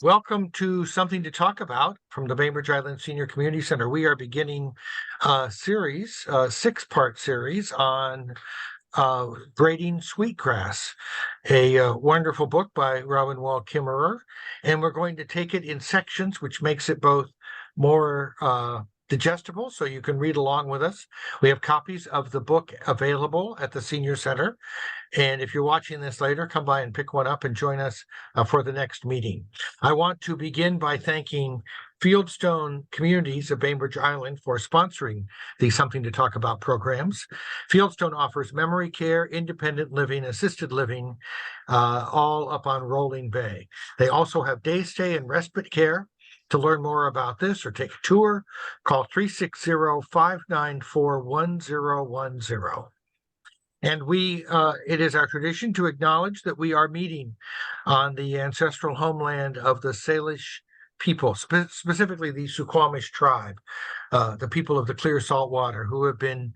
Welcome to Something to Talk About from the Bainbridge Island Senior Community Center. We are beginning a series, a six-part series on Braiding Sweetgrass, a wonderful book by Robin Wall Kimmerer. And we're going to take it in sections, which makes it both more digestible, so you can read along with us. We have copies of the book available at the Senior Center. And if you're watching this later, come by and pick one up and join us for the next meeting. I want to begin by thanking Fieldstone Communities of Bainbridge Island for sponsoring the Something to Talk About programs. Fieldstone offers memory care, independent living, assisted living, all up on Rolling Bay. They also have day stay and respite care. To learn more about this or take a tour, call 360-594-1010. And it is our tradition to acknowledge that we are meeting on the ancestral homeland of the Salish people, specifically the Suquamish tribe, the people of the clear salt water, who have been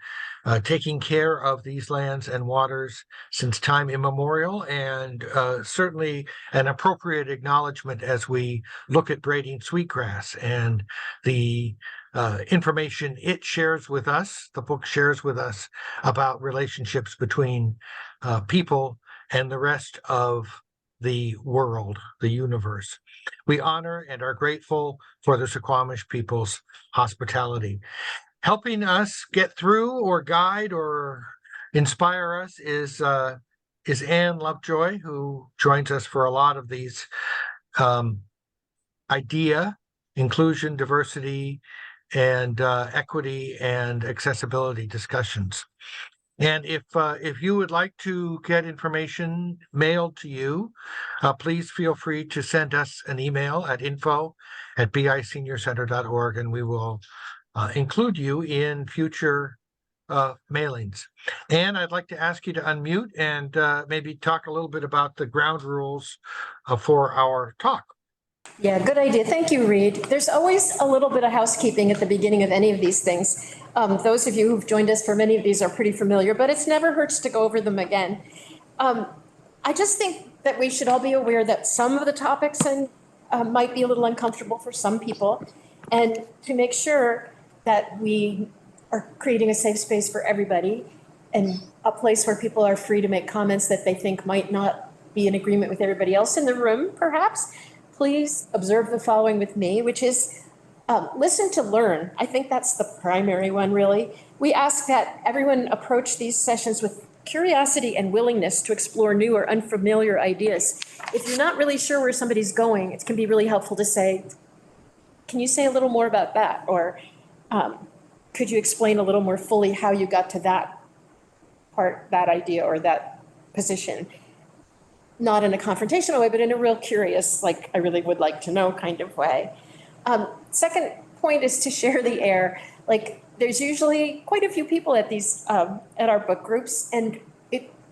taking care of these lands and waters since time immemorial, and certainly an appropriate acknowledgement as we look at braiding sweetgrass and the information it shares with us, the book shares with us about relationships between people and the rest of the world, the universe. We honor and are grateful for the Suquamish people's hospitality. Helping us get through or guide or inspire us is Anne Lovejoy, who joins us for a lot of these idea, inclusion, diversity, and equity and accessibility discussions. And if you would like to get information mailed to you, please feel free to send us an email at info@biseniorcenter.org, and we will include you in future mailings. And I'd like to ask you to unmute and maybe talk a little bit about the ground rules for our talk. Yeah, good idea. Thank you, Reed. There's always a little bit of housekeeping at the beginning of any of these things. Those of you who've joined us for many of these are pretty familiar, but it's never hurts to go over them again. I just think that we should all be aware that some of the topics might be a little uncomfortable for some people, and to make sure that we are creating a safe space for everybody and a place where people are free to make comments that they think might not be in agreement with everybody else in the room, perhaps. Please observe the following with me, which is listen to learn. I think that's the primary one, really. We ask that everyone approach these sessions with curiosity and willingness to explore new or unfamiliar ideas. If you're not really sure where somebody's going, it can be really helpful to say, can you say a little more about that? Or could you explain a little more fully how you got to that part, that idea, or that position? Not in a confrontational way, but in a real curious, like, I really would like to know kind of way. Second point is to share the air. Like, there's usually quite a few people at these, at our book groups, and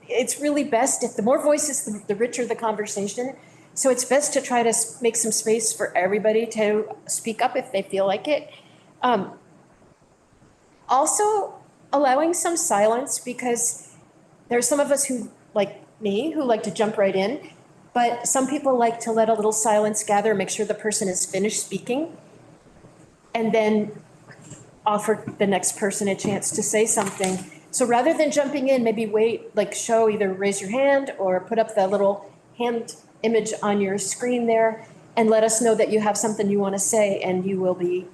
it's really best if the more voices, the richer the conversation. So it's best to try to make some space for everybody to speak up if they feel like it. Also allowing some silence, because there's some of us who, like me, who like to jump right in, but some people like to let a little silence gather, make sure the person is finished speaking, and then offer the next person a chance to say something. So rather than jumping in, maybe wait, like show, either raise your hand or put up the little hand image on your screen there and let us know that you have something you want to say, and you will be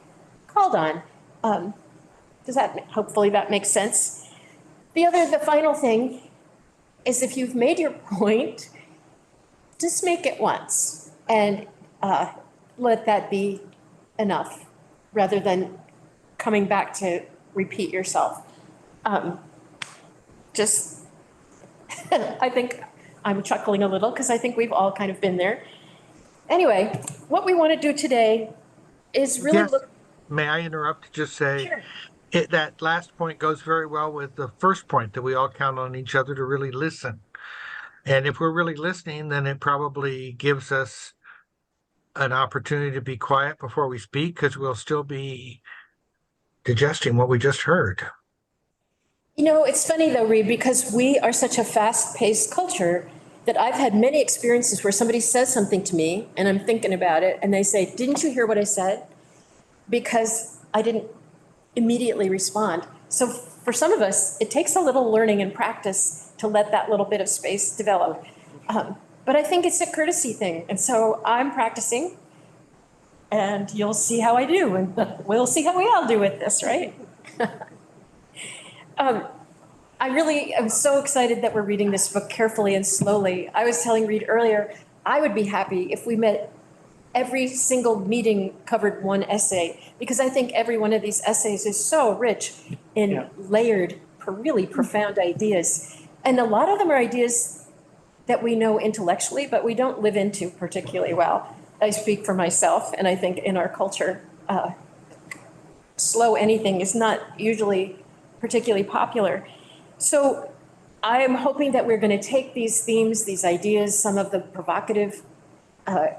called on. Hopefully that makes sense. The final thing is, if you've made your point, just make it once and let that be enough, rather than coming back to repeat yourself. I think I'm chuckling a little because I think we've all kind of been there. Anyway, what we want to do today is really look. May I interrupt to just say, Sure. That last point goes very well with the first point, that we all count on each other to really listen. And if we're really listening, then it probably gives us an opportunity to be quiet before we speak, because we'll still be digesting what we just heard. You know, it's funny though, Reed, because we are such a fast-paced culture, that I've had many experiences where somebody says something to me and I'm thinking about it and they say, didn't you hear what I said? Because I didn't immediately respond. So for some of us, it takes a little learning and practice to let that little bit of space develop. But I think it's a courtesy thing. And so I'm practicing and you'll see how I do and we'll see how we all do with this, right? I really am so excited that we're reading this book carefully and slowly. I was telling Reed earlier, I would be happy if we met every single meeting covered one essay, because I think every one of these essays is so rich in layered, really profound ideas. And a lot of them are ideas that we know intellectually, but we don't live into particularly well. I speak for myself, and I think in our culture, slow anything is not usually particularly popular. So I am hoping that we're going to take these themes, these ideas, some of the provocative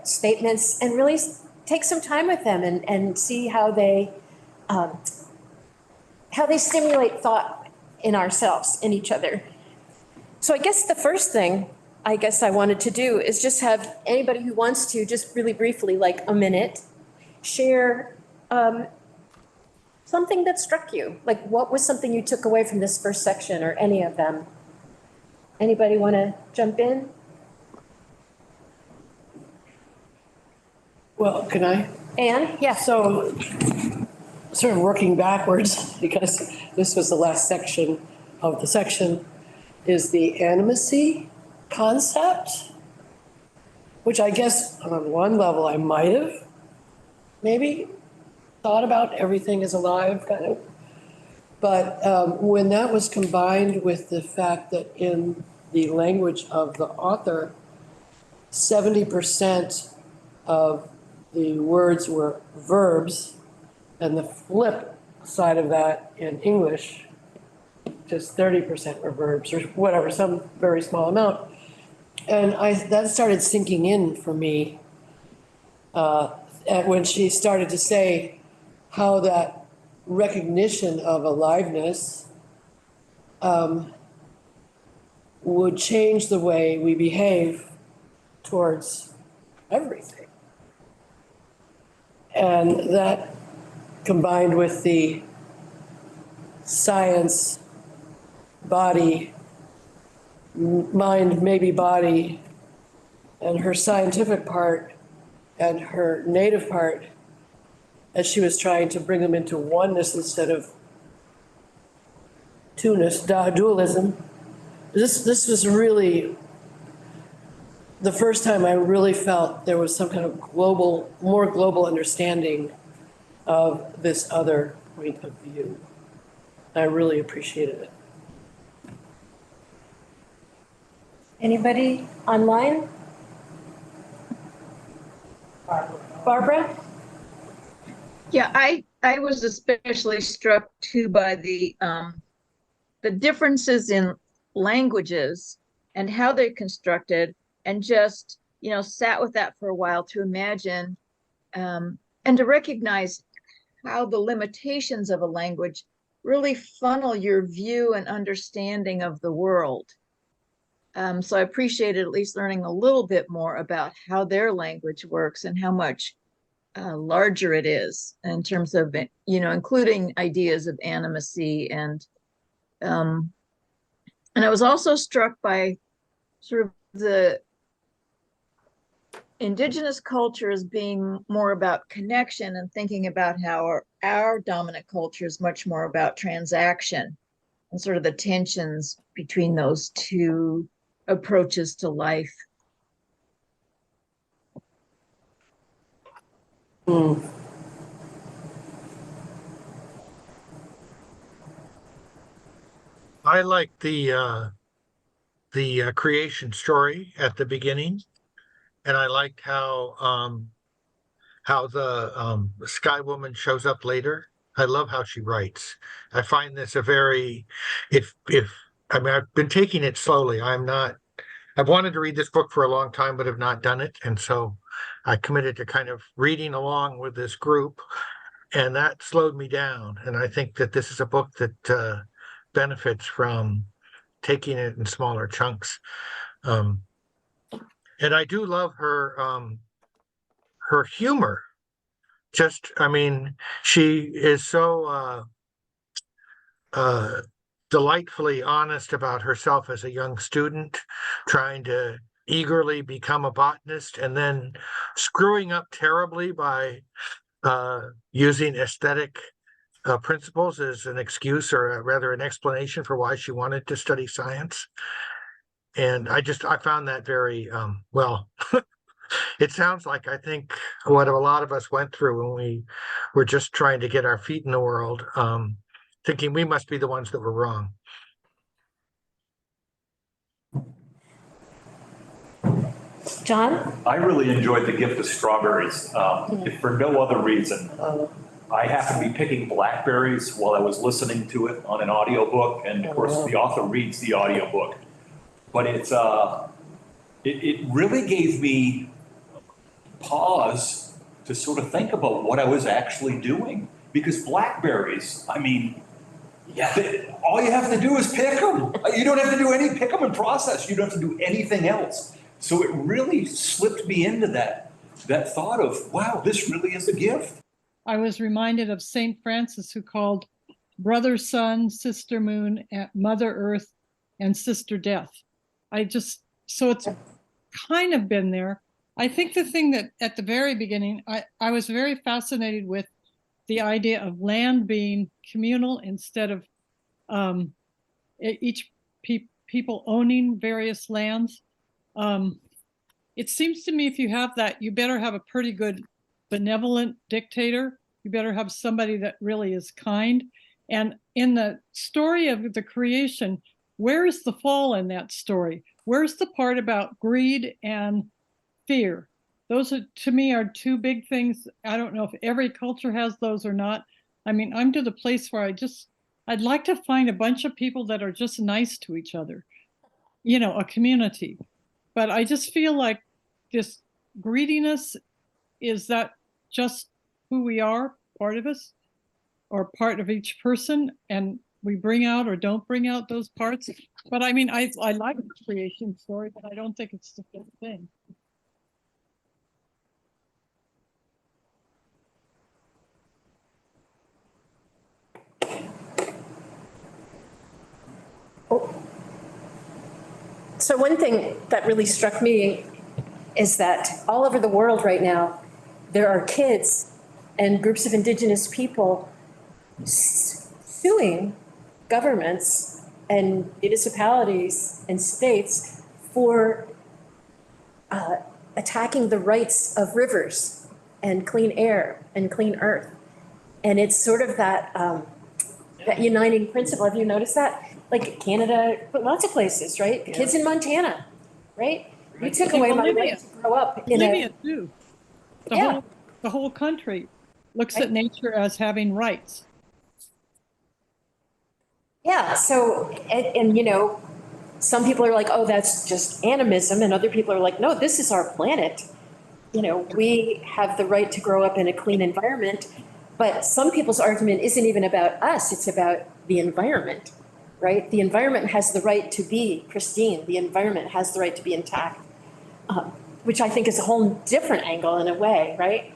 statements, and really take some time with them and see how they stimulate thought in ourselves, in each other. So I guess the first thing I wanted to do is just have anybody who wants to, just really briefly, like a minute, share something that struck you. Like, what was something you took away from this first section, or any of them? Anybody want to jump in? Well, can I? Anne? Yeah. So, sort of working backwards, because this was the last section of the section, is the animacy concept, which I guess on one level I might have maybe thought about everything is alive, kind of. But when that was combined with the fact that in the language of the author, 70% of the words were verbs, and the flip side of that in English, just 30% were verbs, or whatever, some very small amount. And that started sinking in for me when she started to say how that recognition of aliveness would change the way we behave towards everything. And that combined with the science, body, mind, maybe body, and her scientific part and her native part, as she was trying to bring them into oneness instead of two-ness, dualism. This was really the first time I really felt there was some kind of more global understanding of this other point of view. I really appreciated it. Anybody online? Barbara? Yeah, I was especially struck too by the differences in languages and how they're constructed, and just, sat with that for a while to imagine and to recognize how the limitations of a language really funnel your view and understanding of the world. So I appreciated at least learning a little bit more about how their language works and how much larger it is in terms of, including ideas of animacy. And I was also struck by sort of the indigenous culture as being more about connection, and thinking about how our dominant culture is much more about transaction, and sort of the tensions between those two approaches to life. I like the creation story at the beginning, and I liked how the Sky Woman shows up later. I love how she writes. I find this a very, if I mean, I've been taking it slowly. I've wanted to read this book for a long time, but have not done it. And so I committed to kind of reading along with this group, and that slowed me down. And I think that this is a book that benefits from taking it in smaller chunks. And I do love her humor. Just, I mean, she is so delightfully honest about herself as a young student, trying to eagerly become a botanist and then screwing up terribly by using aesthetic principles as an excuse, or rather an explanation for why she wanted to study science. And I found that very well. It sounds like, I think, what a lot of us went through when we were just trying to get our feet in the world, thinking we must be the ones that were wrong. John? I really enjoyed The Gift of Strawberries, if for no other reason. I happened to be picking blackberries while I was listening to it on an audiobook, and of course the author reads the audiobook. But it really gave me pause to sort of think about what I was actually doing. Because blackberries, I mean, all you have to do is pick them. You don't have to do any pick them and process. You don't have to do anything else. So it really slipped me into that thought of, wow, this really is a gift. I was reminded of St. Francis, who called Brother Sun, Sister Moon, Mother Earth, and Sister Death. So it's kind of been there. I think the thing that at the very beginning, I was very fascinated with the idea of land being communal instead of each people owning various lands. It seems to me if you have that, you better have a pretty good benevolent dictator. You better have somebody that really is kind. And in the story of the creation, where is the fall in that story? Where's the part about greed and fear? Those are, to me, are two big things. I don't know if every culture has those or not. I mean, I'm to the place where I'd like to find a bunch of people that are just nice to each other, a community. But I just feel like this greediness, is that just who we are, part of us, or part of each person, and we bring out or don't bring out those parts. But I mean, I like the creation story, but I don't think it's the same thing. So one thing that really struck me is that all over the world right now, there are kids and groups of indigenous people suing governments and municipalities and states for attacking the rights of rivers and clean air and clean earth. And it's sort of that uniting principle. Have you noticed that? Like Canada, but lots of places, right? Yeah. Kids in Montana, right? You took away my right to grow up in Libya too. The whole country looks at nature as having rights. Yeah, so, and some people are like, oh, that's just animism, and other people are like, no, this is our planet. We have the right to grow up in a clean environment, but some people's argument isn't even about us, it's about the environment, right? The environment has the right to be pristine, the environment has the right to be intact, which I think is a whole different angle in a way, right?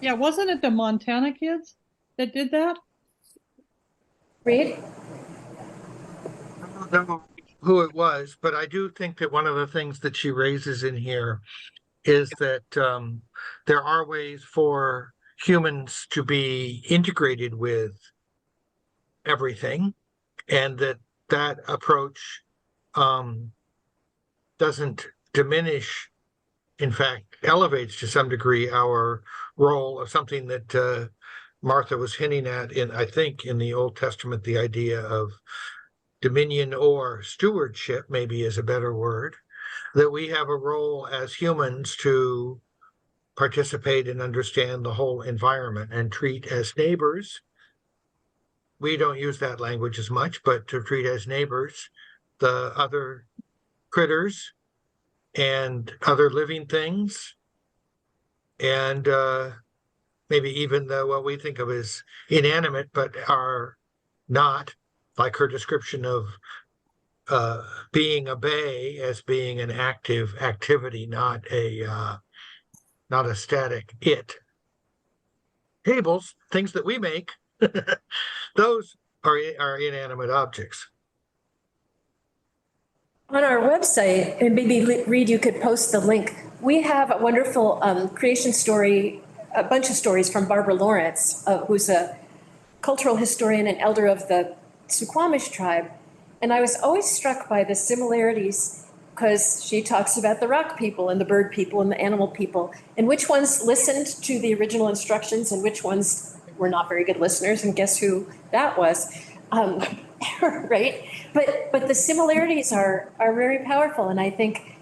Yeah, wasn't it the Montana kids that did that? Reed? I don't know who it was, but I do think that one of the things that she raises in here is that there are ways for humans to be integrated with everything, and that approach doesn't diminish, in fact, elevates to some degree our role of something that Martha was hinting at I think, in the Old Testament, the idea of dominion or stewardship, maybe is a better word, that we have a role as humans to participate and understand the whole environment and treat as neighbors. We don't use that language as much, but to treat as neighbors the other critters and other living things, and maybe even what we think of as inanimate but are not, like her description of being a bay as being an active activity, not a static it. Tables, things that we make, those are inanimate objects. On our website, and maybe Reed, you could post the link. We have a wonderful creation story, a bunch of stories from Barbara Lawrence, who's a cultural historian and elder of the Suquamish tribe. And I was always struck by the similarities because she talks about the rock people and the bird people and the animal people, and which ones listened to the original instructions and which ones were not very good listeners. And guess who that was? Right? But the similarities are very powerful. And I think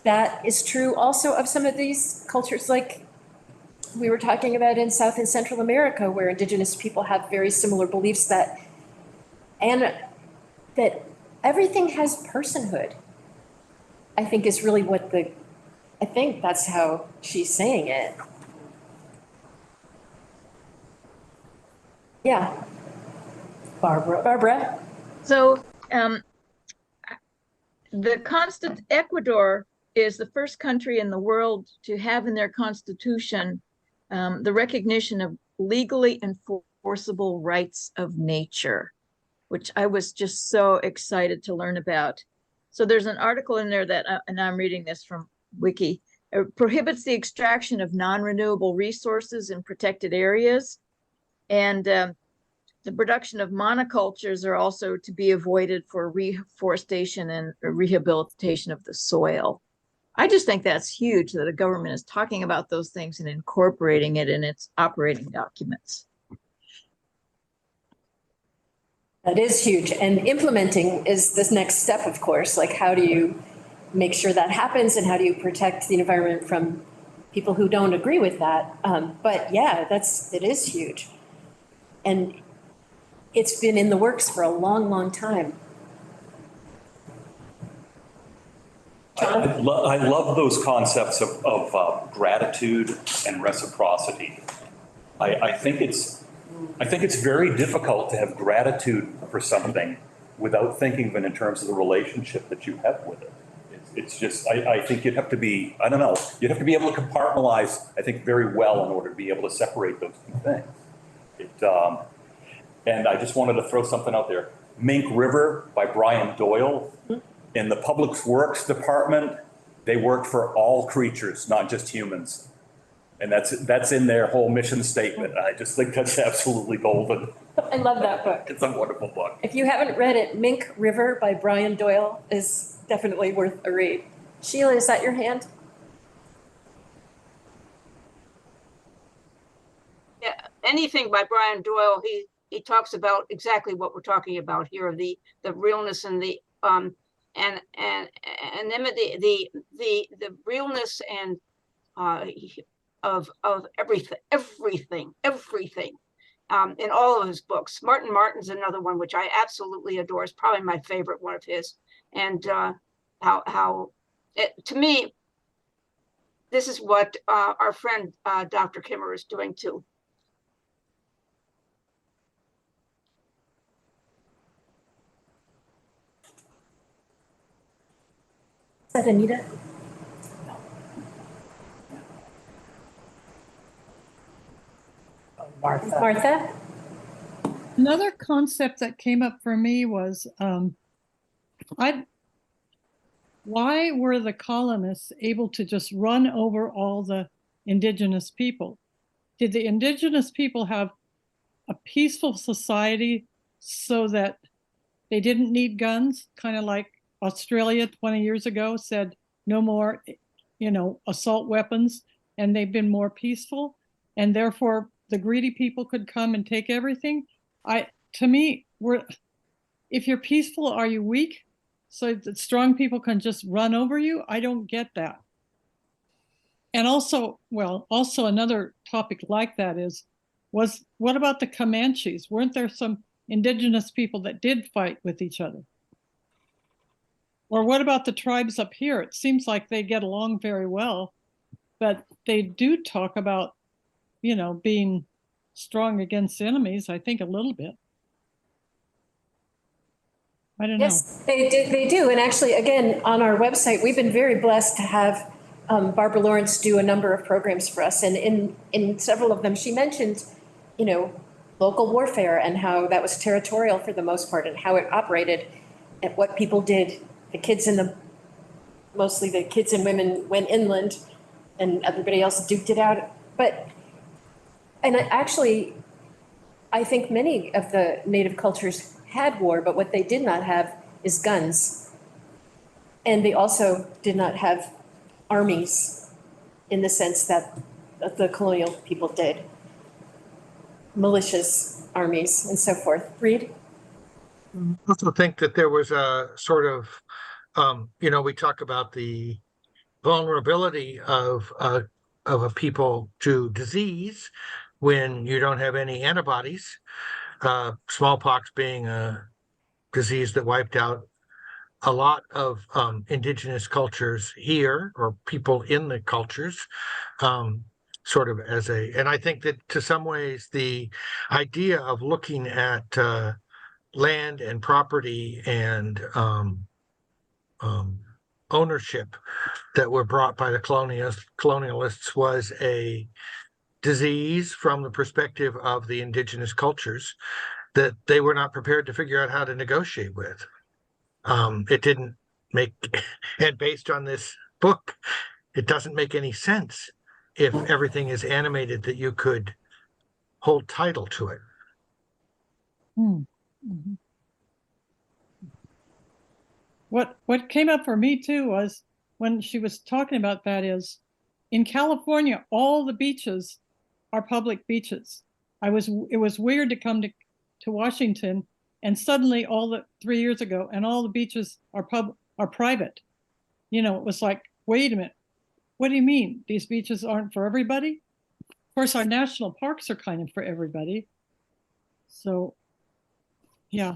that is true also of some of these cultures, like we were talking about in South and Central America, where indigenous people have very similar beliefs that everything has personhood, I think is really I think that's how she's saying it. Yeah. Barbara. So Ecuador is the first country in the world to have in their constitution the recognition of legally enforceable rights of nature, which I was just so excited to learn about. So there's an article in there that, and I'm reading this from Wiki, prohibits the extraction of non-renewable resources in protected areas. And the production of monocultures are also to be avoided for reforestation and rehabilitation of the soil. I just think that's huge that the government is talking about those things and incorporating it in its operating documents. That is huge. And implementing is this next step, of course. Like, how do you make sure that happens and how do you protect the environment from people who don't agree with that? But yeah, it is huge. And it's been in the works for a long, long time. I love those concepts of gratitude and reciprocity. I think it's very difficult to have gratitude for something without thinking of it in terms of the relationship that you have with it. It's just, I think you'd have to be, I don't know, you'd have to be able to compartmentalize, I think, very well in order to be able to separate those two things. And I just wanted to throw something out there. Mink River by Brian Doyle. In the Public Works Department, they work for all creatures, not just humans. And that's in their whole mission statement. I just think that's absolutely golden. I love that book. It's a wonderful book. If you haven't read it, Mink River by Brian Doyle is definitely worth a read. Sheila, is that your hand? Yeah, anything by Brian Doyle, he talks about exactly what we're talking about here, the realness and the anonymity, the realness and of everything in all of his books. Martin's another one which I absolutely adore. It's probably my favorite one of his. And to me, this is what our friend Dr. Kimmerer is doing too. Is that Anita? Martha? Another concept that came up for me was why were the colonists able to just run over all the indigenous people? Did the indigenous people have a peaceful society so that they didn't need guns, kind of like Australia 20 years ago said no more, assault weapons, and they've been more peaceful, and therefore the greedy people could come and take everything? To me, if you're peaceful, are you weak? So that strong people can just run over you? I don't get that. And also another topic like that was what about the Comanches? Weren't there some indigenous people that did fight with each other? Or what about the tribes up here? It seems like they get along very well, but they do talk about, being strong against enemies, I think a little bit. I don't know. Yes, they do. And actually, again, on our website, we've been very blessed to have Barbara Lawrence do a number of programs for us. And in several of them, she mentioned, local warfare and how that was territorial for the most part and how it operated and what people did. Mostly the kids and women went inland and everybody else duked it out. I think many of the native cultures had war, but what they did not have is guns. And they also did not have armies in the sense that the colonial people did. Militias, armies, and so forth. Reed? I also think that there was a sort of, we talk about the vulnerability of a people to disease when you don't have any antibodies. Smallpox being a disease that wiped out a lot of indigenous cultures here, or people in the cultures, sort of and I think that to some ways the idea of looking at land and property and ownership that were brought by the colonialists was a disease from the perspective of the indigenous cultures that they were not prepared to figure out how to negotiate with. It didn't make, and based on this book, it doesn't make any sense if everything is animated that you could hold title to it. Mm-hmm. What came up for me too was when she was talking about that is in California, all the beaches are public beaches. It was weird to come to Washington and suddenly 3 years ago, and all the beaches are private. It was like, wait a minute, what do you mean? These beaches aren't for everybody? Of course, our national parks are kind of for everybody. So, yeah.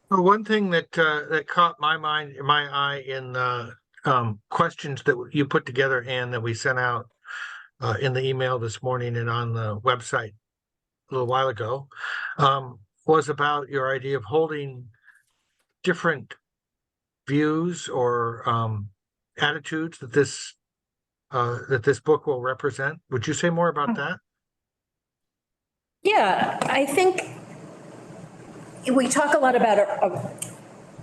Well, one thing that caught my eye in the questions that you put together and that we sent out in the email this morning and on the website a little while ago, was about your idea of holding different views or attitudes that this book will represent. Would you say more about that? Yeah, I think we talk a lot about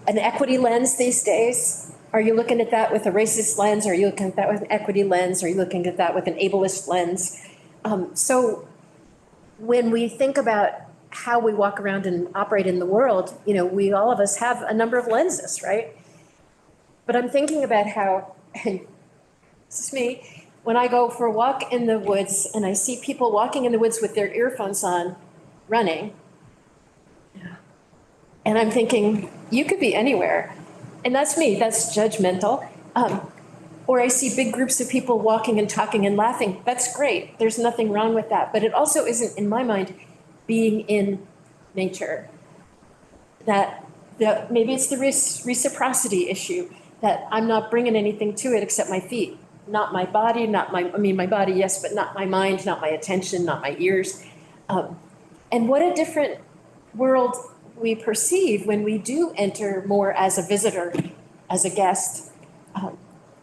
an equity lens these days. Are you looking at that with a racist lens? Are you looking at that with an equity lens? Are you looking at that with an ableist lens? So when we think about how we walk around and operate in the world, we all of us have a number of lenses, right? But I'm thinking about how, and this is me, when I go for a walk in the woods and I see people walking in the woods with their earphones on, running, and I'm thinking, you could be anywhere. And that's me, that's judgmental. Or I see big groups of people walking and talking and laughing. That's great. There's nothing wrong with that. But it also isn't, in my mind, being in nature. That maybe it's the reciprocity issue, that I'm not bringing anything to it except my feet, not my body, my body, yes, but not my mind, not my attention, not my ears. And what a different world we perceive when we do enter more as a visitor, as a guest,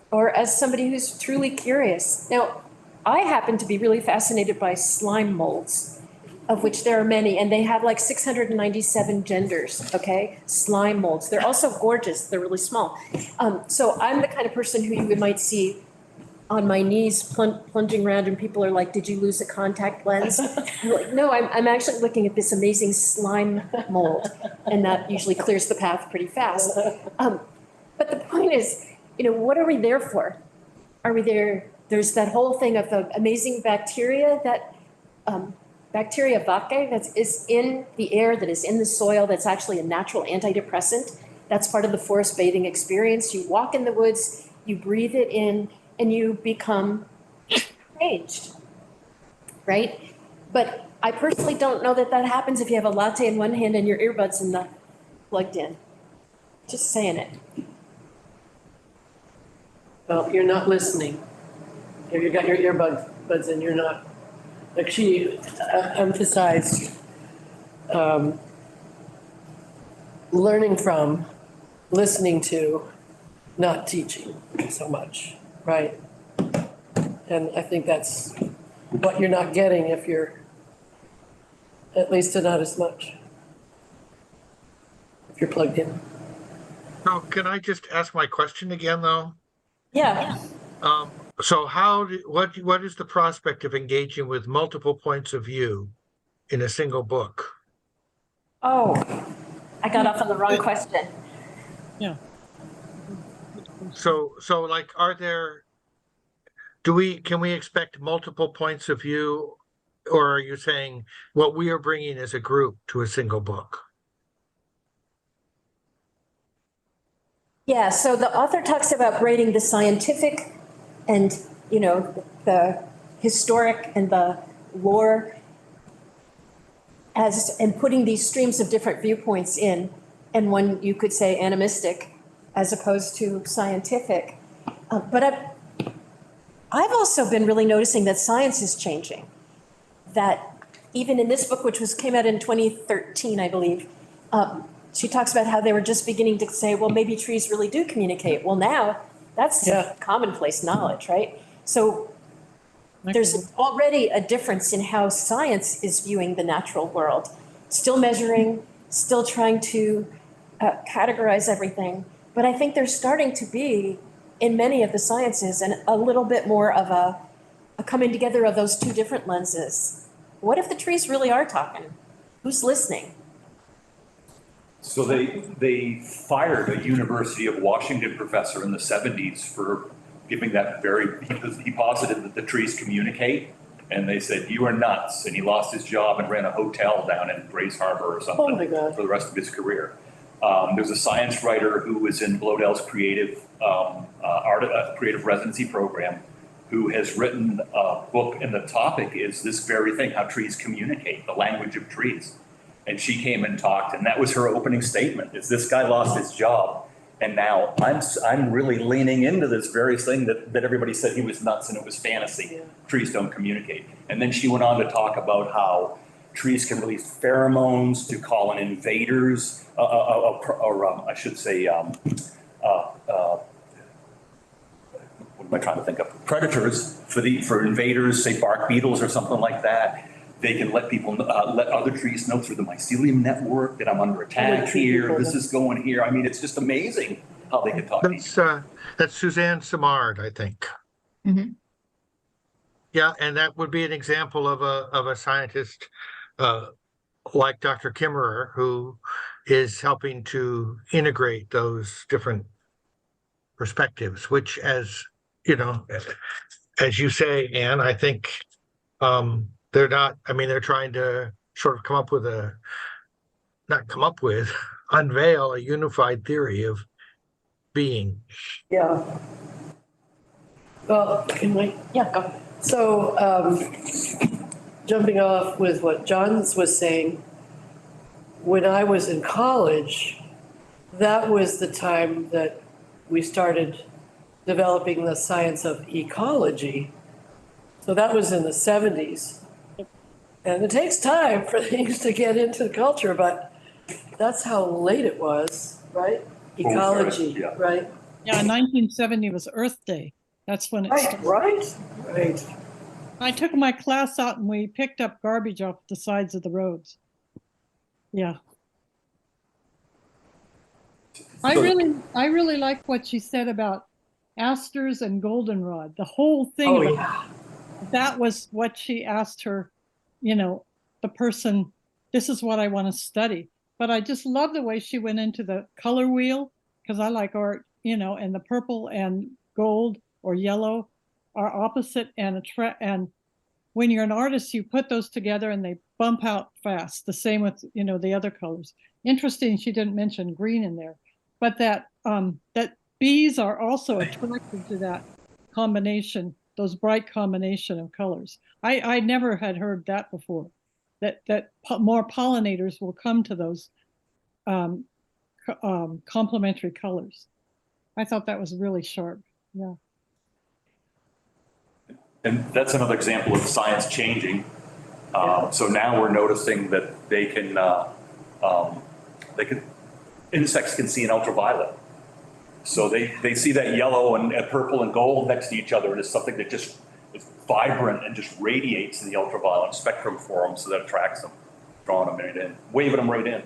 or as somebody who's truly curious. Now, I happen to be really fascinated by slime molds, of which there are many, and they have like 697 genders, okay? Slime molds. They're also gorgeous. They're really small. So I'm the kind of person who you might see on my knees plunging around and people are like, did you lose a contact lens? I'm like, no, I'm actually looking at this amazing slime mold, and that usually clears the path pretty fast. But the point is, what are we there for? Are we there? There's that whole thing of the amazing bacteria that, bacteria vaccae that is in the air, that is in the soil, that's actually a natural antidepressant. That's part of the forest bathing experience. You walk in the woods, you breathe it in, and you become changed, right? But I personally don't know that happens if you have a latte in one hand and your earbuds plugged in. Just saying it. Well, you're not listening. If you got your earbuds in, you're not. Like she emphasized learning from, listening to, not teaching so much, right? And I think that's what you're not getting if you're, at least not as much, if you're plugged in. So can I just ask my question again, though? Yeah. So what is the prospect of engaging with multiple points of view in a single book? Oh, I got off on the wrong question. Yeah. So like, can we expect multiple points of view, or are you saying what we are bringing as a group to a single book? Yeah, so the author talks about braiding the scientific and, the historic and the lore and putting these streams of different viewpoints in, and one you could say animistic as opposed to scientific. But I've also been really noticing that science is changing. That even in this book, which came out in 2013, I believe, she talks about how they were just beginning to say, well, maybe trees really do communicate. Well, now that's commonplace knowledge, right? So there's already a difference in how science is viewing the natural world. Still measuring, still trying to categorize everything. But I think there's starting to be, in many of the sciences, a little bit more of a coming together of those two different lenses. What if the trees really are talking? Who's listening? So they fired a University of Washington professor in the 70s for giving that because he posited that the trees communicate, and they said, you are nuts, and he lost his job and ran a hotel down in Grays Harbor or something for the rest of his career. There's a science writer who was in Bloedell's creative residency program who has written a book, and the topic is this very thing, how trees communicate, the language of trees. And she came and talked, and that was her opening statement, is this guy lost his job, and now I'm really leaning into this very thing that everybody said he was nuts and it was fantasy. Yeah. Trees don't communicate. And then she went on to talk about how trees can release pheromones to call in invaders, I should say, what am I trying to think of? Predators for invaders, say bark beetles or something like that. They can let people, let other trees know through the mycelium network that I'm under attack here, this is going here. I mean, it's just amazing how they can talk to each other. That's Suzanne Simard, I think. Mm-hmm. Yeah, and that would be an example of a scientist like Dr. Kimmerer, who is helping to integrate those different perspectives, which, as you know, as you say, Anne, I think they're not, I mean, they're trying to sort of unveil a unified theory of being. Yeah. Well, can we? Yeah, go ahead. So, jumping off with what John was saying, when I was in college, that was the time that we started developing the science of ecology. So that was in the 70s. And it takes time for things to get into the culture, but that's how late it was, right? Ecology, right? Yeah, 1970 was Earth Day. That's when it started. Right. I took my class out and we picked up garbage off the sides of the roads. Yeah. I really like what she said about asters and goldenrod. The whole thing that was what she asked her, the person, this is what I want to study. But I just love the way she went into the color wheel, because I like art, and the purple and gold or yellow are opposite, and when you're an artist, you put those together and they bump out fast. The same with, the other colors. Interesting, she didn't mention green in there, but that bees are also attracted to that combination, those bright combination of colors. I never had heard that before, that more pollinators will come to those complementary colors. I thought that was really sharp. Yeah. And that's another example of science changing. So now we're noticing that insects can see in ultraviolet. So they see that yellow and purple and gold next to each other, and it's something that just is vibrant and just radiates in the ultraviolet spectrum for them, so that attracts them, drawing them right in, waving them right in.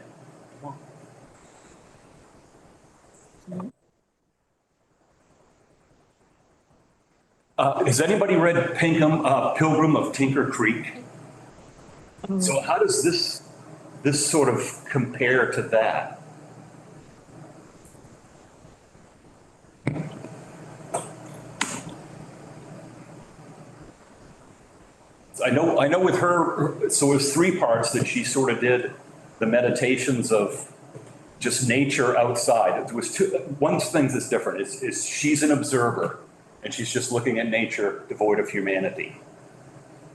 Has anybody read Pinkham, Pilgrim of Tinker Creek? So how does this sort of compare to that? I know with her, so it was 3 parts that she sort of did the meditations of just nature outside. It was one thing that's different is she's an observer and she's just looking at nature devoid of humanity.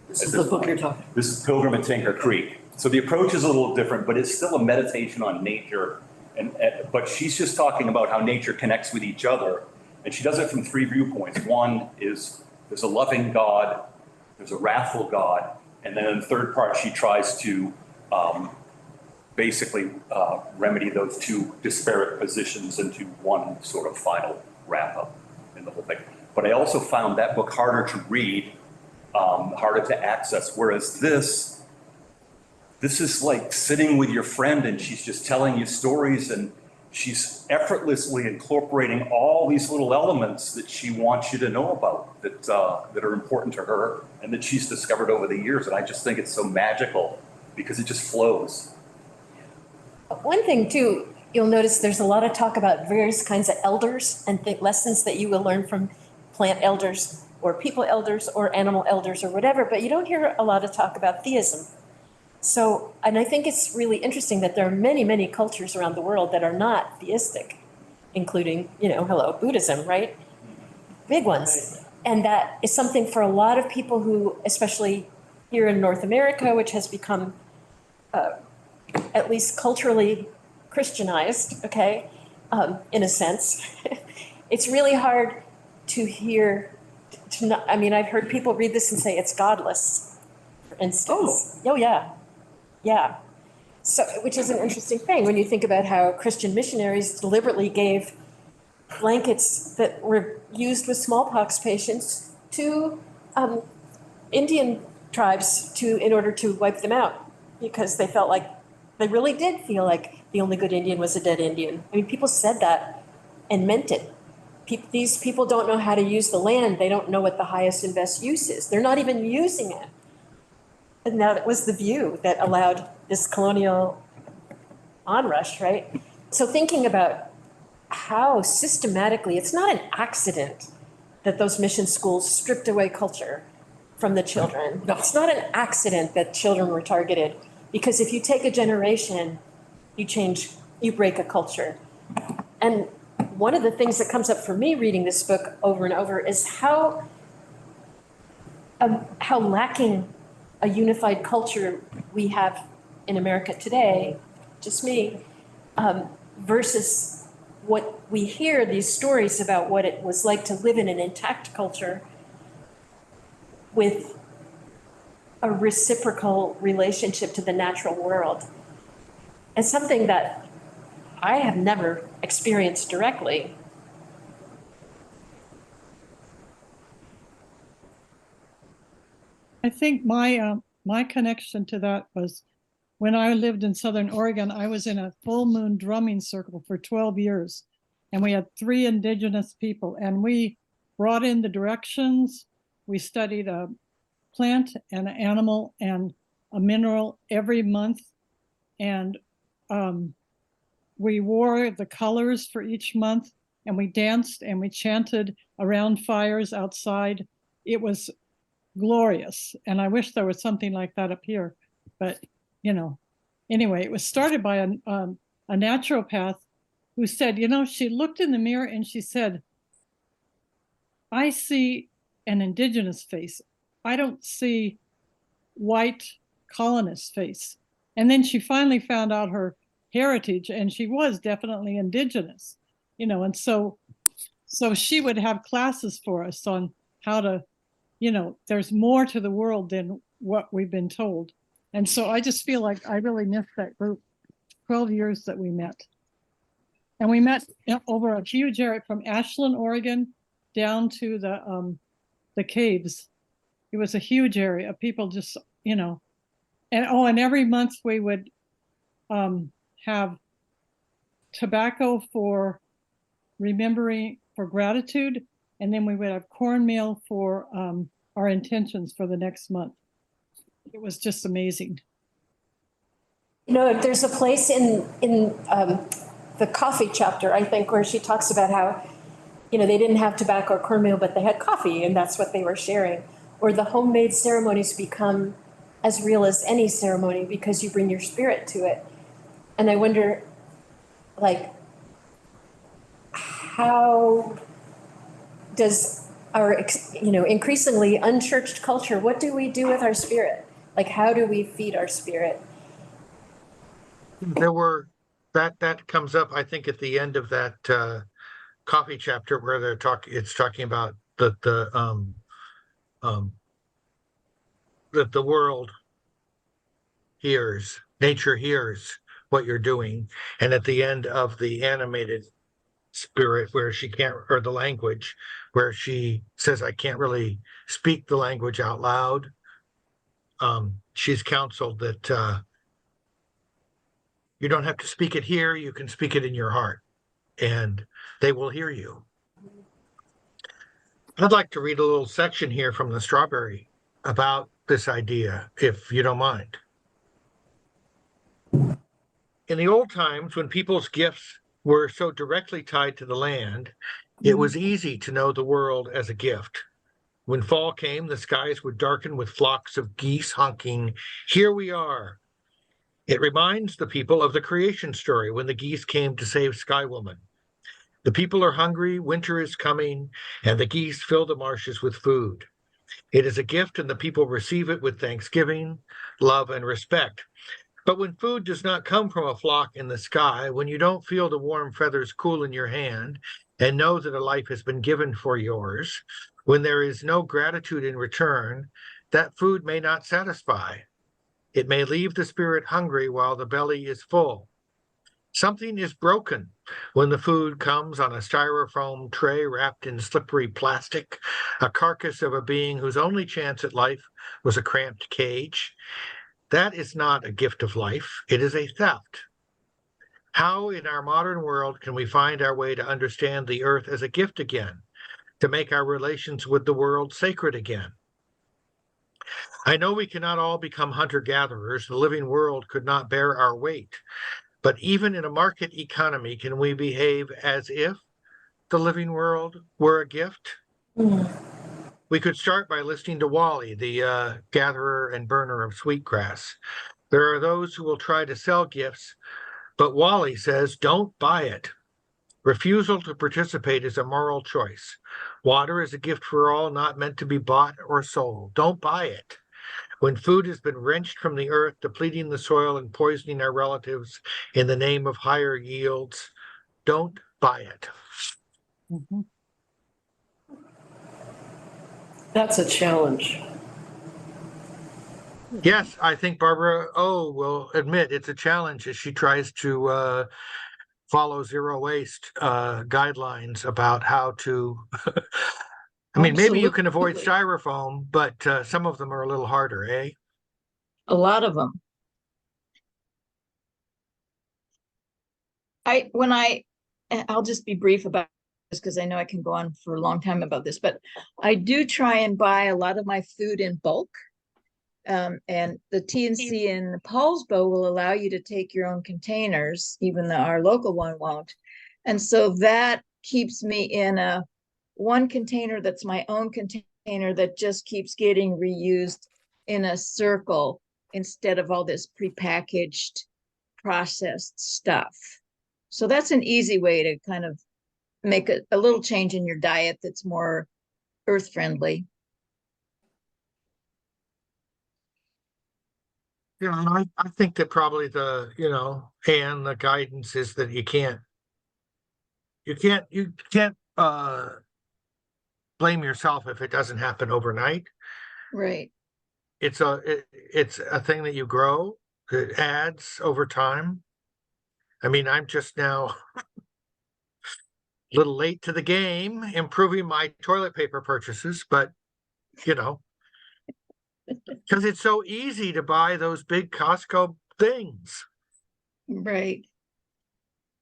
This is the book you're talking. This is Pilgrim at Tinker Creek. So the approach is a little different, but it's still a meditation on nature. But she's just talking about how nature connects with each other. And she does it from 3 viewpoints. One is there's a loving God, there's a wrathful God, and then in the 3rd part, she tries to basically remedy those 2 disparate positions into one sort of final wrap up in the whole thing. But I also found that book harder to read, harder to access, whereas this is like sitting with your friend and she's just telling you stories and she's effortlessly incorporating all these little elements that she wants you to know about that are important to her and that she's discovered over the years. And I just think it's so magical because it just flows. One thing too, you'll notice there's a lot of talk about various kinds of elders and lessons that you will learn from plant elders or people elders or animal elders or whatever, but you don't hear a lot of talk about theism. So, and I think it's really interesting that there are many, many cultures around the world that are not theistic, including, Buddhism, right? Big ones. And that is something for a lot of people who, especially here in North America, which has become at least culturally Christianized, okay, in a sense. It's really hard to hear, I've heard people read this and say it's godless, for instance. Oh yeah. Yeah. So, which is an interesting thing when you think about how Christian missionaries deliberately gave blankets that were used with smallpox patients to Indian tribes in order to wipe them out, because they really did feel like the only good Indian was a dead Indian. I mean, people said that and meant it. These people don't know how to use the land. They don't know what the highest and best use is. They're not even using it. And that was the view that allowed this colonial onrush, right? So thinking about how systematically, it's not an accident that those mission schools stripped away culture from the children. No. It's not an accident that children were targeted, because if you take a generation, you break a culture. And one of the things that comes up for me reading this book over and over is how lacking a unified culture we have in America today, just me, versus what we hear, these stories about what it was like to live in an intact culture with a reciprocal relationship to the natural world. It's something that I have never experienced directly. I think my connection to that was when I lived in Southern Oregon. I was in a full moon drumming circle for 12 years, and we had 3 indigenous people, and we brought in the directions. We studied a plant and an animal and a mineral every month, and we wore the colors for each month, and we danced and we chanted around fires outside. It was glorious. And I wish there was something like that up here, but anyway, it was started by a naturopath who said, she looked in the mirror and she said, I see an indigenous face. I don't see white colonist face. And then she finally found out her heritage, and she was definitely indigenous, and so she would have classes for us on how to there's more to the world than what we've been told. And so I just feel like I really missed that group, 12 years that we met. And we met over a huge area from Ashland, Oregon, down to the caves. It was a huge area of people just, and every month we would have tobacco for remembering, for gratitude, and then we would have cornmeal for our intentions for the next month. It was just amazing. There's a place in the coffee chapter, I think, where she talks about how, they didn't have tobacco or cornmeal, but they had coffee, and that's what they were sharing. Or the homemade ceremonies become as real as any ceremony because you bring your spirit to it. And I wonder, how does our, increasingly unchurched culture, what do we do with our spirit? How do we feed our spirit? That comes up, I think, at the end of that coffee chapter where it's talking about that the world hears, nature hears what you're doing. And at the end of the animated spirit where she can't, or the language where she says, I can't really speak the language out loud. She's counseled that you don't have to speak it here, you can speak it in your heart, and they will hear you. I'd like to read a little section here from the Strawberry about this idea, if you don't mind. In the old times, when people's gifts were so directly tied to the land, it was easy to know the world as a gift. When fall came, the skies would darken with flocks of geese honking, "Here we are." It reminds the people of the creation story when the geese came to save Sky Woman. The people are hungry, winter is coming, and the geese fill the marshes with food. It is a gift, and the people receive it with thanksgiving, love, and respect. But when food does not come from a flock in the sky, when you don't feel the warm feathers cool in your hand and know that a life has been given for yours, when there is no gratitude in return, that food may not satisfy. It may leave the spirit hungry while the belly is full. Something is broken when the food comes on a styrofoam tray wrapped in slippery plastic, a carcass of a being whose only chance at life was a cramped cage. That is not a gift of life, it is a theft. How in our modern world can we find our way to understand the earth as a gift again, to make our relations with the world sacred again? I know we cannot all become hunter-gatherers. The living world could not bear our weight. But even in a market economy, can we behave as if the living world were a gift? We could start by listening to Wally, the gatherer and burner of sweetgrass. There are those who will try to sell gifts, but Wally says, don't buy it. Refusal to participate is a moral choice. Water is a gift for all, not meant to be bought or sold. Don't buy it. When food has been wrenched from the earth, depleting the soil and poisoning our relatives in the name of higher yields, don't buy it. Mm-hmm. That's a challenge. Yes, I think Barbara will admit it's a challenge as she tries to follow zero waste guidelines about how to. I mean, maybe you can avoid styrofoam, but some of them are a little harder, eh? A lot of them. I'll just be brief about this because I know I can go on for a long time about this, but I do try and buy a lot of my food in bulk. And the TNC in Paulsbo will allow you to take your own containers, even though our local one won't. And so that keeps me in a one container that's my own container that just keeps getting reused in a circle instead of all this prepackaged processed stuff. So that's an easy way to kind of make a little change in your diet that's more earth friendly. I think that probably and the guidance is that you can't blame yourself if it doesn't happen overnight. Right. It's a thing that you grow, that adds over time. I mean, I'm just now a little late to the game, improving my toilet paper purchases, but you know, because it's so easy to buy those big Costco things. Right.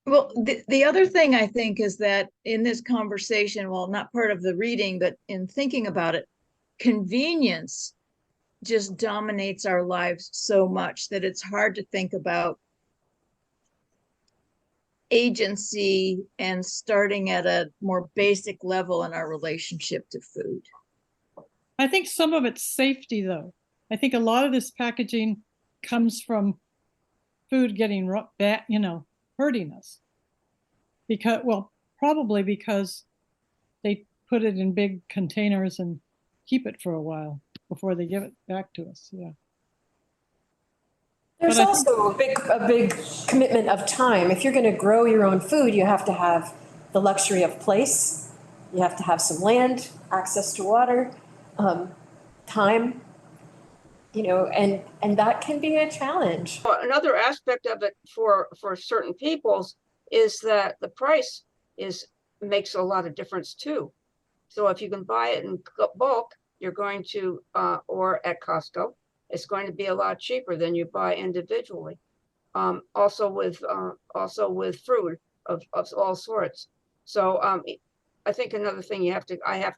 Well, the other thing I think is that in this conversation, well, not part of the reading, but in thinking about it, convenience just dominates our lives so much that it's hard to think about agency and starting at a more basic level in our relationship to food. I think some of it's safety, though. I think a lot of this packaging comes from food getting bad, hurting us. Probably because they put it in big containers and keep it for a while before they give it back to us. Yeah. There's But I think- also a big commitment of time. If you're going to grow your own food, you have to have the luxury of place. You have to have some land, access to water, time, and that can be a challenge. Another aspect of it for certain peoples is that the price makes a lot of difference too. So if you can buy it in bulk, you're going to or at Costco, it's going to be a lot cheaper than you buy individually. Also with fruit of all sorts. So I think another thing I have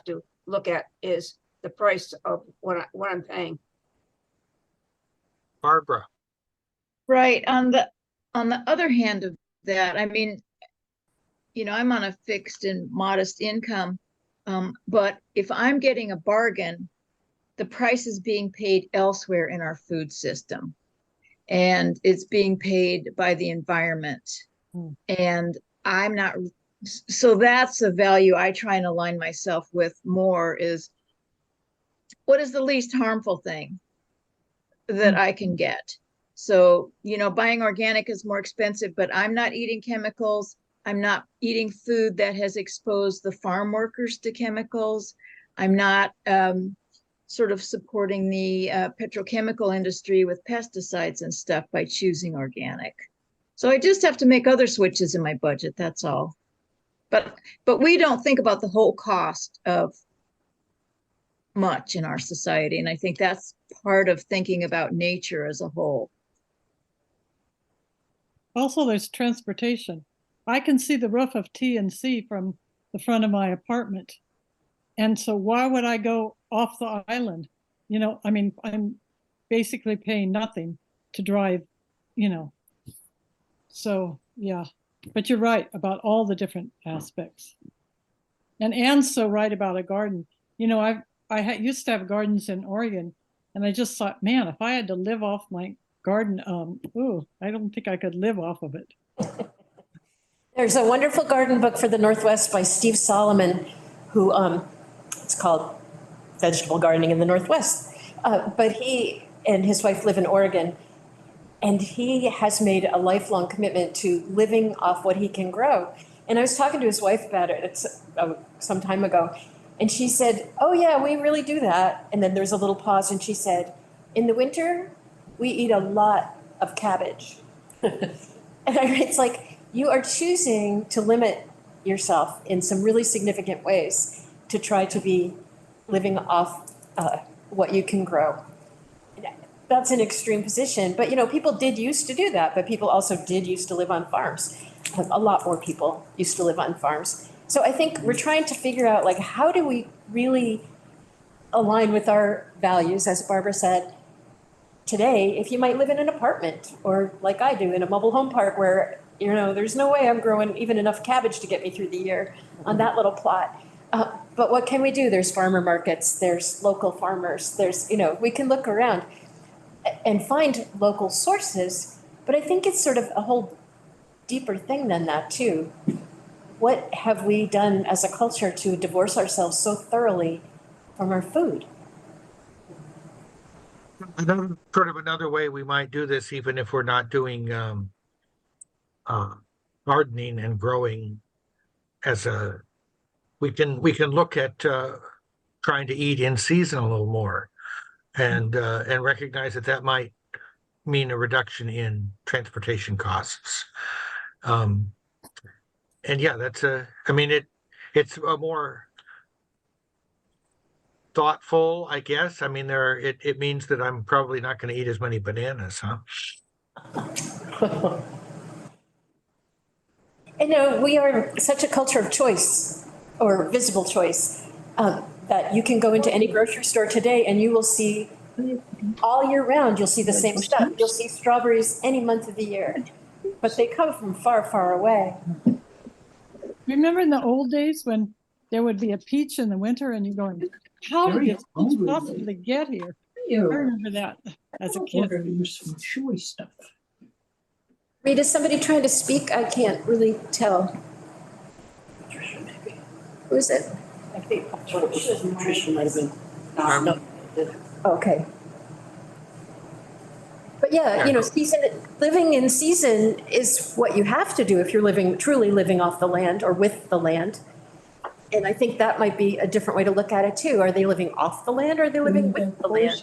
to look at is the price of what I'm paying. Barbara, Right. On the other hand of that, I mean, I'm on a fixed and modest income, but if I'm getting a bargain, the price is being paid elsewhere in our food system, and it's being paid by the environment. And I'm not, so that's a value I try and align myself with more, is what is the least harmful thing that I can get? So, buying organic is more expensive, but I'm not eating chemicals. I'm not eating food that has exposed the farm workers to chemicals. I'm not sort of supporting the petrochemical industry with pesticides and stuff by choosing organic. So I just have to make other switches in my budget, that's all. But we don't think about the whole cost of much in our society. And I think that's part of thinking about nature as a whole. Also, there's transportation. I can see the roof of T&C from the front of my apartment. And so why would I go off the island? I mean, I'm basically paying nothing to drive, So, yeah. But you're right about all the different aspects. And Anne's so right about a garden. I used to have gardens in Oregon, and I just thought, man, if I had to live off my garden, I don't think I could live off of it. There's a wonderful garden book for the Northwest by Steve Solomon, who it's called Vegetable Gardening in the Northwest. But he and his wife live in Oregon, and he has made a lifelong commitment to living off what he can grow. And I was talking to his wife about it some time ago, and she said, "Oh yeah, we really do that." And then there was a little pause, and she said, "In the winter, we eat a lot of cabbage." And it's like, you are choosing to limit yourself in some really significant ways to try to be living off what you can grow. That's an extreme position, but people did used to do that, but people also did used to live on farms. A lot more people used to live on farms. So I think we're trying to figure out, like, how do we really align with our values, as Barbara said. Today, if you might live in an apartment, or like I do, in a mobile home park where, there's no way I'm growing even enough cabbage to get me through the year on that little plot. But what can we do? There's farmer markets, there's local farmers, we can look around and find local sources, but I think it's sort of a whole deeper thing than that too. What have we done as a culture to divorce ourselves so thoroughly from our food? another way we might do this, even if we're not doing gardening and growing we can look at trying to eat in season a little more, and recognize that that might mean a reduction in transportation costs. And yeah, I mean, it's a more thoughtful, I guess. I mean, it means that I'm probably not going to eat as many bananas, huh? We are such a culture of choice, or visible choice, that you can go into any grocery store today and you will see all year round, you'll see the same stuff. You'll see strawberries any month of the year, but they come from far, far away. Remember in the old days when there would be a peach in the winter and you're going, how did this peach possibly get here? I remember that as a kid. Some chewy stuff. Reed, is somebody trying to speak? I can't really tell. Who is it? I think Patricia might have been. Um, Okay. But yeah, living in season is what you have to do if you're truly living off the land or with the land. And I think that might be a different way to look at it too. Are they living off the land or are they living with the land?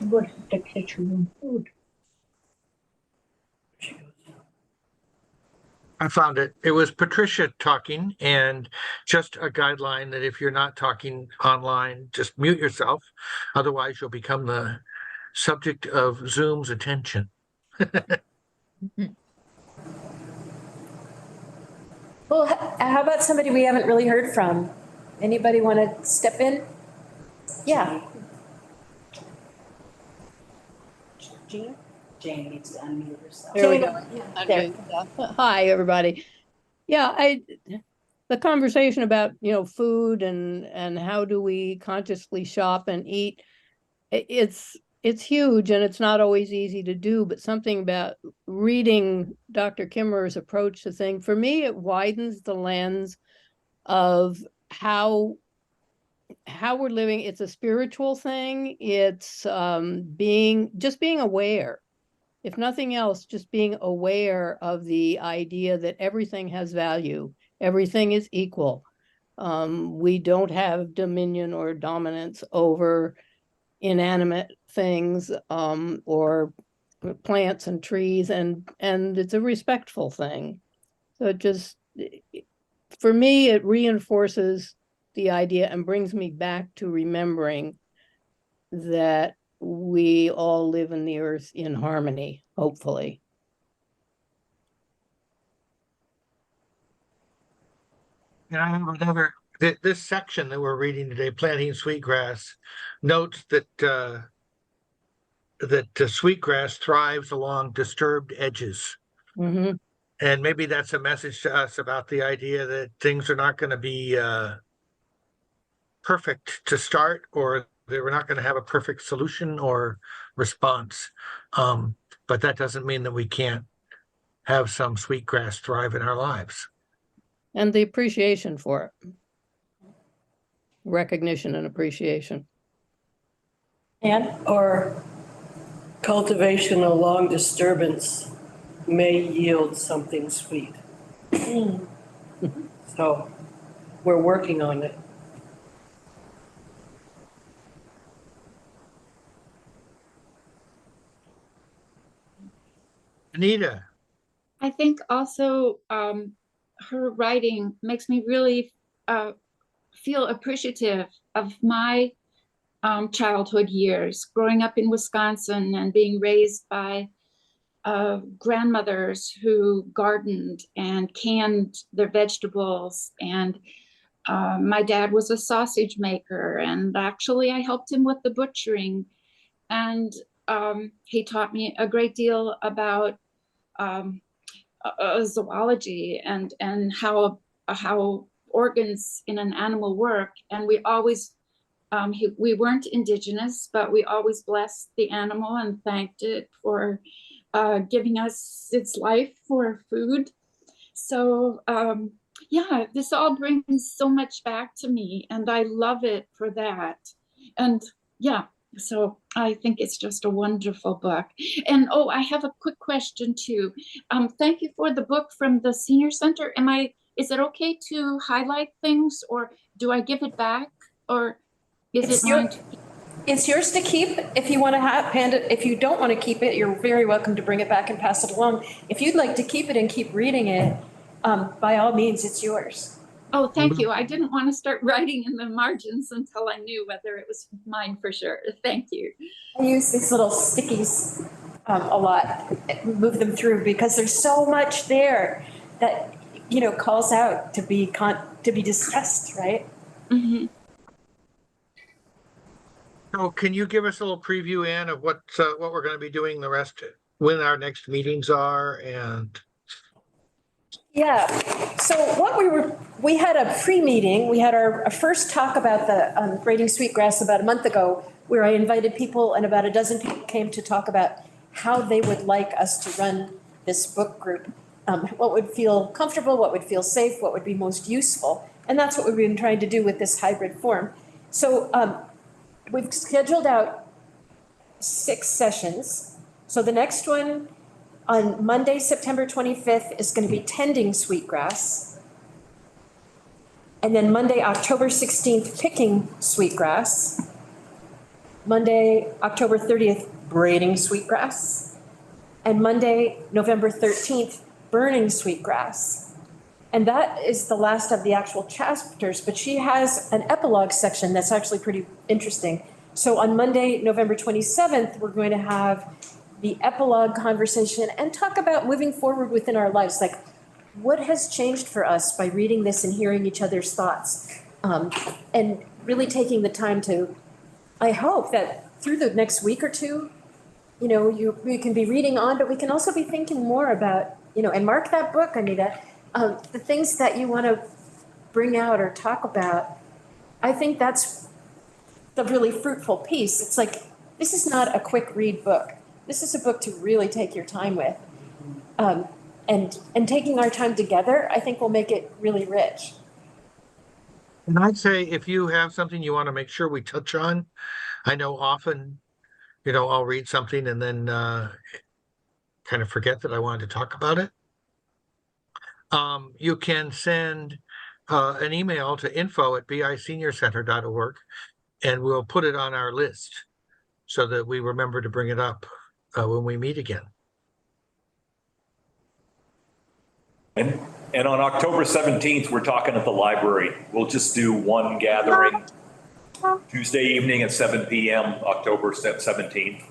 I found it. It was Patricia talking, and just a guideline that if you're not talking online, just mute yourself. Otherwise, you'll become the subject of Zoom's attention. Well, how about somebody we haven't really heard from? Anybody want to step in? Yeah. Gina? Jane needs to unmute herself. There we Jane, go. yeah, there. Hi, everybody. Yeah, the conversation about, food and how do we consciously shop and eat, it's huge and it's not always easy to do, but something about reading Dr. Kimmerer's approach to things, for me, it widens the lens of how we're living. It's a spiritual thing. It's being aware. If nothing else, just being aware of the idea that everything has value, everything is equal. We don't have dominion or dominance over inanimate things or plants and trees, and it's a respectful thing. So for me, it reinforces the idea and brings me back to remembering that we all live in the earth in harmony, hopefully. And I have another, this section that we're reading today, Planting Sweetgrass, notes that sweetgrass thrives along disturbed edges. Mm-hmm. And maybe that's a message to us about the idea that things are not going to be perfect to start, or that we're not going to have a perfect solution or response. But that doesn't mean that we can't have some sweetgrass thrive in our lives. And the appreciation for it. Recognition and appreciation. Or cultivation along disturbance may yield something sweet. So we're working on it. Anita. I think also her writing makes me really feel appreciative of my childhood years, growing up in Wisconsin and being raised by grandmothers who gardened and canned their vegetables. And my dad was a sausage maker, and actually I helped him with the butchering. And he taught me a great deal about zoology and how organs in an animal work. And we always we weren't indigenous, but we always blessed the animal and thanked it for giving us its life for food. So yeah, this all brings so much back to me, and I love it for that. And yeah, so I think it's just a wonderful book. And oh, I have a quick question too. Thank you for the book from the Senior Center. Is it okay to highlight things, or do I give it back? Or Is It's it your- mine? It's yours to keep. If you want to hand it, if you don't want to keep it, you're very welcome to bring it back and pass it along. If you'd like to keep it and keep reading it, by all means, it's yours. Oh, thank you. I didn't want to start writing in the margins until I knew whether it was mine for sure. Thank you. I use these little stickies a lot, move them through because there's so much there that, calls out to be discussed, right? Mhm. So can you give us a little preview, Ann, of what we're going to be doing the rest, when our next meetings are and? Yeah, so we had a pre-meeting, we had our first talk about the Braiding Sweetgrass about a month ago, where I invited people and about a dozen people came to talk about how they would like us to run this book group. What would feel comfortable, what would feel safe, what would be most useful. And that's what we've been trying to do with this hybrid form. So we've scheduled out 6 sessions. So the next one on Monday, September 25th is going to be tending sweetgrass. And then Monday, October 16th, picking sweetgrass. Monday, October 30th, braiding sweetgrass. And Monday, November 13th, burning sweetgrass. And that is the last of the actual chapters, but she has an epilogue section that's actually pretty interesting. So on Monday, November 27th, we're going to have the epilogue conversation and talk about moving forward within our lives. Like, what has changed for us by reading this and hearing each other's thoughts? And really taking the time to, I hope that through the next week or two, we can be reading on, but we can also be thinking more about, and mark that book, Anita, the things that you want to bring out or talk about. I think that's the really fruitful piece. It's like, this is not a quick read book. This is a book to really take your time with. And taking our time together, I think will make it really rich. And I'd say if you have something you want to make sure we touch on, I know often, I'll read something and then kind of forget that I wanted to talk about it. You can send an email to info@biseniorcenter.org and we'll put it on our list so that we remember to bring it up when we meet again. And on October 17th, we're talking at the library. We'll just do one gathering Tuesday evening at 7 p.m., October 17th.